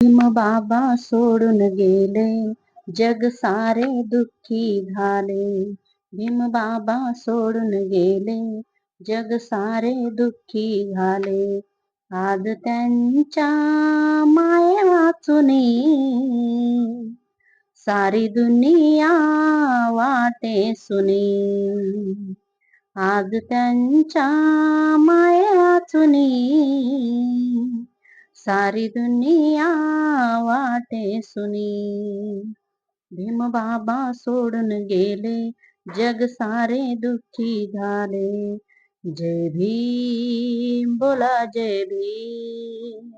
बाबा सोडून गेले, जग सारे दुःखी झाले. बाबा सोडून गेले, जग सारे दुःखी झाले. आज त्यांच्या माये वाचुनी सारी दुनिया वाटे सुनी. आज त्यांच्या माये वाचुनी सारी दुनिया वाटे सुनी. बाबा सोडून गेले, जग सारे दुःखी झाले. जय भीम बोला जय भीम,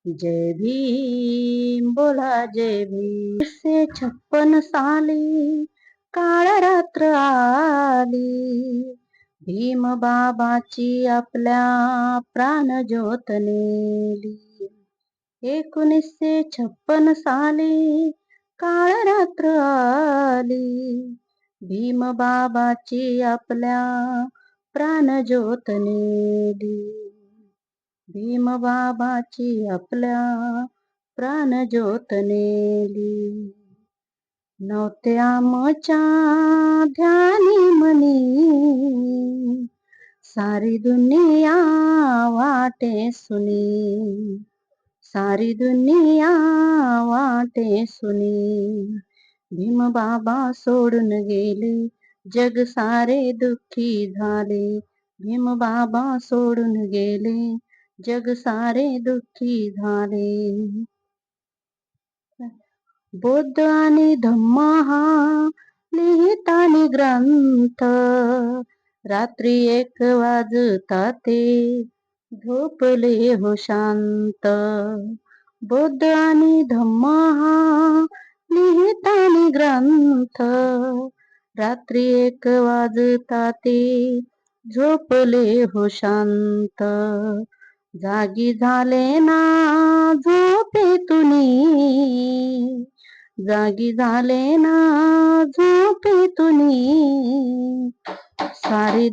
जय भीम बोला जय भीम. 1956 काळ रात्र आली, बाबाची आपल्या प्राण ज्योत नेली. 1956 साली काळ रात्र आली, बाबाची आपल्या प्राण ज्योत नेली. बाबाची आपल्या प्राण ज्योत नेली. नव्हते आमच्या ध्यानी मनी सारी दुनिया वाटे सुनी. सारी दुनिया वाटे सुनी. बाबा सोडून गेले, जग सारे दुःखी झाले. बाबा सोडून गेले, जग सारे दुःखी झाले. बौद्ध आणि धम्मा हा लिहितानी ग्रंथ, रात्री 1 वाजता ते झोपले हो शांत. बौद्ध आणि धम्मा हा लिहितानी ग्रंथ, रात्री 1 वाजता ते झोपले हो शांत. जागी झाले ना झोपेतुनी, जागी झाले ना झोपेतुनी सारी